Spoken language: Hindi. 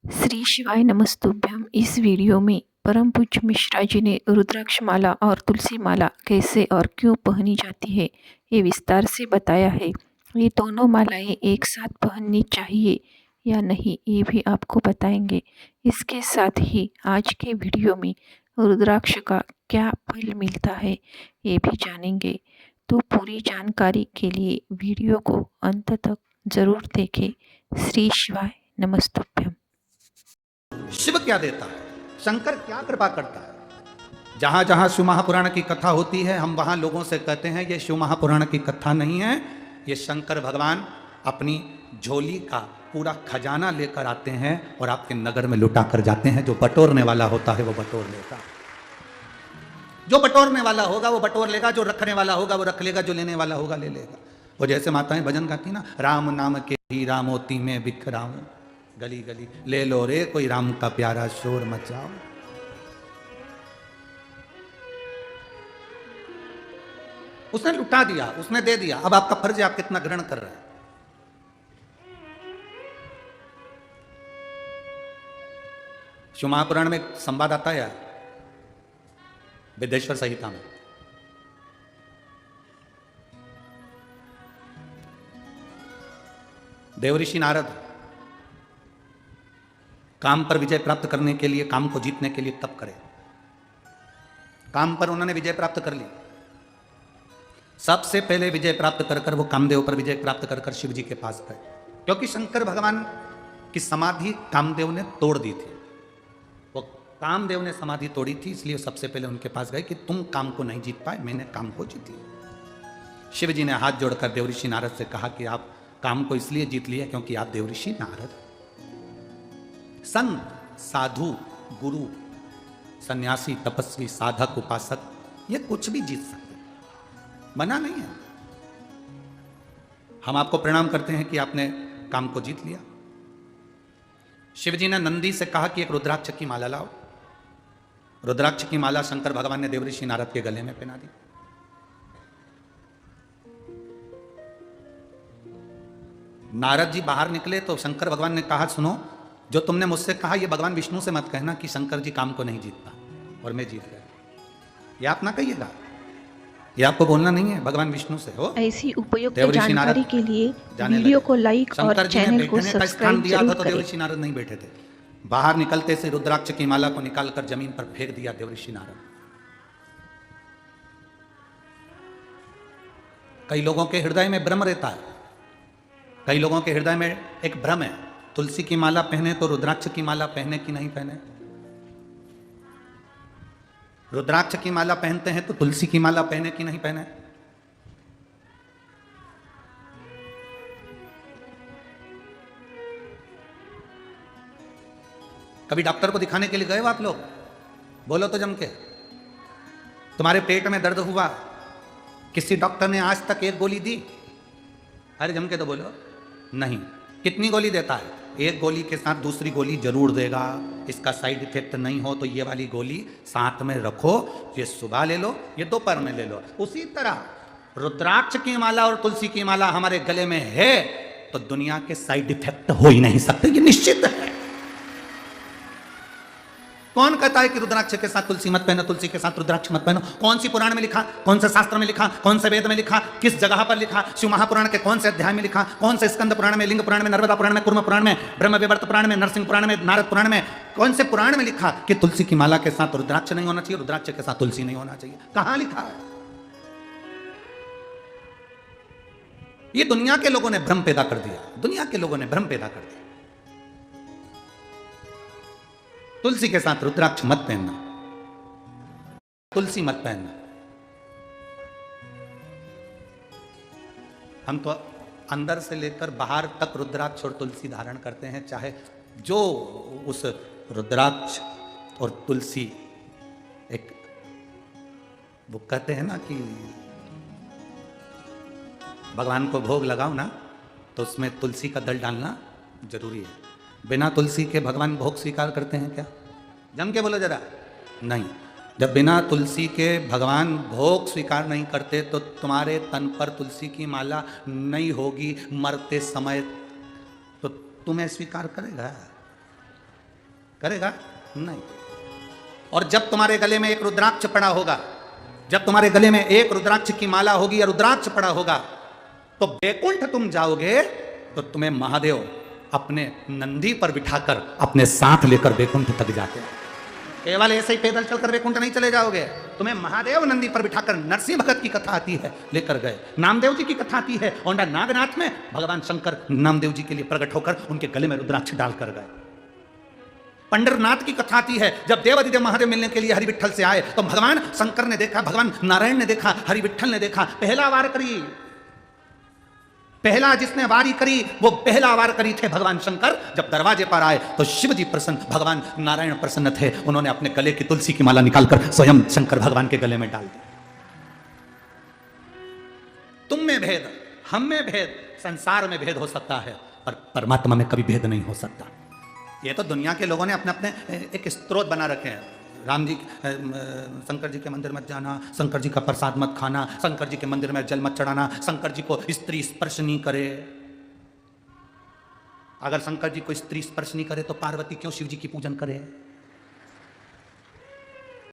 श्री शिवाय नमस्तुभ्यम। इस वीडियो में परम पूज्य मिश्रा जी ने रुद्राक्ष माला और तुलसी माला कैसे और क्यों पहनी जाती है ये विस्तार से बताया है। ये दोनों मालाएं एक साथ पहननी चाहिए या नहीं ये भी आपको बताएंगे। इसके साथ ही आज के वीडियो में रुद्राक्ष का क्या फल मिलता है ये भी जानेंगे। तो पूरी जानकारी के लिए वीडियो को अंत तक ज़रूर देखें। श्री शिवाय नमस्तुभ्यम। शिव क्या देता है, शंकर क्या कृपा करता है। जहां जहां शिव महापुराण की कथा होती है हम वहां लोगों से कहते हैं ये शिव महापुराण की कथा नहीं है, ये शंकर भगवान अपनी झोली का पूरा खजाना लेकर आते हैं और आपके नगर में लुटा कर जाते हैं। जो बटोरने वाला होता है वो बटोर लेता है, जो बटोरने वाला होगा वो बटोर लेगा, जो रखने वाला होगा वो रख लेगा, जो लेने वाला होगा ले लेगा। वो जैसे माताएं भजन गाती ना, राम नाम के ही रामोती में बिखराऊं, गली गली ले लो रे कोई राम का प्यारा शोर मचाओ। उसने लुटा दिया, उसने दे दिया, अब आपका फर्ज है आप कितना ग्रहण कर रहे हैं। शिव महापुराण में संवाद आता है विदेश्वर संहिता में, देवऋषि नारद काम पर विजय प्राप्त करने के लिए, काम को जीतने के लिए तप करे। काम पर उन्होंने विजय प्राप्त कर ली। सबसे पहले विजय प्राप्त कर कर वो कामदेव पर विजय प्राप्त कर कर शिव जी के पास गए, क्योंकि शंकर भगवान की समाधि कामदेव ने तोड़ दी थी। वो कामदेव ने समाधि तोड़ी थी, इसलिए सबसे पहले उनके पास गए कि तुम काम को नहीं जीत पाए, मैंने काम को जीत लिया। शिव जी ने हाथ जोड़कर देवऋषि नारद से कहा कि आप काम को इसलिए जीत लिया क्योंकि आप देवऋषि नारद, संत, साधु, गुरु, सन्यासी, तपस्वी, साधक, उपासक ये कुछ भी जीत सकते, मना नहीं है। हम आपको प्रणाम करते हैं कि आपने काम को जीत लिया। शिवजी ने नंदी से कहा कि एक रुद्राक्ष की माला लाओ। रुद्राक्ष की माला शंकर भगवान ने देवऋषि नारद के गले में पहना दी। नारद जी बाहर निकले तो शंकर भगवान ने कहा, सुनो, जो तुमने मुझसे कहा ये भगवान विष्णु से मत कहना कि शंकर जी काम को नहीं जीतता और मैं जीत गया। ये आप ना कहिएगा, ये आपको बोलना नहीं है, भगवान विष्णु से हो। ऐसी उपयुक्त जानकारी के लिए वीडियो को लाइक और चैनल को सब्सक्राइब जरूर करें। देवऋषि नारद नहीं बैठे थे। बाहर निकलते से रुद्राक्ष की माला को निकालकर जमीन पर फेंक दिया देवऋषि नारद। कई लोगों के हृदय में भ्रम रहता है, कई लोगों के हृदय में एक भ्रम है, तुलसी की माला पहने तो रुद्राक्ष की माला पहने कि नहीं पहने। रुद्राक्ष की माला पहनते हैं तो तुलसी की माला पहने कि नहीं पहने। कभी डॉक्टर को दिखाने के लिए गए हो आप लोग? बोलो तो जम के। तुम्हारे पेट में दर्द हुआ, किसी डॉक्टर ने आज तक एक गोली दी? अरे जम के तो बोलो। नहीं। कितनी गोली देता है? एक गोली के साथ दूसरी गोली जरूर देगा। इसका साइड इफेक्ट नहीं हो तो ये वाली गोली साथ में रखो, ये सुबह ले लो, ये दोपहर में ले लो। उसी तरह रुद्राक्ष की माला और तुलसी की माला हमारे गले में है तो दुनिया के साइड इफेक्ट हो ही नहीं सकते, ये निश्चित है। कौन कहता है कि रुद्राक्ष के साथ तुलसी मत पहनो, तुलसी के साथ रुद्राक्ष मत पहनो? कौन सी पुराण में लिखा, कौन से शास्त्र में लिखा, कौन से वेद में लिखा, किस जगह पर लिखा? शिव महापुराण के कौन से अध्याय में लिखा? कौन से स्कंद पुराण में, लिंग पुराण में, नर्मदा पुराण में, कुर्म पुराण में, ब्रह्म विवर्त पुराण में, नरसिंह पुराण में, नारद पुराण में, कौन से पुराण में लिखा कि तुलसी की माला के साथ रुद्राक्ष नहीं होना चाहिए, रुद्राक्ष के साथ तुलसी नहीं होना चाहिए? कहां लिखा है? ये दुनिया के लोगों ने भ्रम पैदा कर दिया, दुनिया के लोगों ने भ्रम पैदा कर दिया। तुलसी के साथ रुद्राक्ष मत पहनना, तुलसी मत पहनना। हम तो अंदर से लेकर बाहर तक रुद्राक्ष और तुलसी धारण करते हैं, चाहे जो उस रुद्राक्ष और तुलसी एक, वो कहते हैं ना कि भगवान को भोग लगाओ ना तो उसमें तुलसी का दल डालना जरूरी है। बिना तुलसी के भगवान भोग स्वीकार करते हैं क्या? जम के बोलो जरा। नहीं। जब बिना तुलसी के भगवान भोग स्वीकार नहीं करते तो तुम्हारे तन पर तुलसी की माला नहीं होगी मरते समय, तो तुम्हें स्वीकार करेगा? करेगा नहीं। और जब तुम्हारे गले में एक रुद्राक्ष पड़ा होगा, जब तुम्हारे गले में एक रुद्राक्ष की माला होगी या रुद्राक्ष पड़ा होगा, तो वैकुंठ तुम जाओगे तो तुम्हें महादेव अपने नंदी पर बिठाकर अपने साथ लेकर वैकुंठ तक जाते हैं। केवल ऐसे ही पैदल चलकर वैकुंठ नहीं चले जाओगे, तुम्हें महादेव नंदी पर बिठाकर, नरसिंह भगत की कथा आती है लेकर गए, नामदेव जी की कथा आती है, औंडा नागनाथ में भगवान शंकर नामदेव जी के लिए प्रकट होकर उनके गले में रुद्राक्ष डालकर गए। पंडरनाथ की कथा आती है, जब देवादिदेव महादेव मिलने के लिए हरि विठ्ठल से आए तो भगवान शंकर ने देखा, भगवान नारायण ने देखा, हरि विठ्ठल ने देखा, पहला वार करी, पहला जिसने वारी करी वो पहला वार करी थे भगवान शंकर। जब दरवाजे पर आए तो शिव जी प्रसन्न, भगवान नारायण प्रसन्न थे, उन्होंने अपने गले की तुलसी की माला निकालकर स्वयं शंकर भगवान के गले में डाल दी। तुम में भेद, हम में भेद, संसार में भेद हो सकता है, पर परमात्मा में कभी भेद नहीं हो सकता। ये तो दुनिया के लोगों ने अपने अपने एक स्त्रोत बना रखे हैं। राम जी, शंकर जी के मंदिर मत जाना, शंकर जी का प्रसाद मत खाना, शंकर जी के मंदिर में जल मत चढ़ाना, शंकर जी को स्त्री स्पर्श नहीं करे। अगर शंकर जी को स्त्री स्पर्श नहीं करे तो पार्वती क्यों शिव जी की पूजन करे?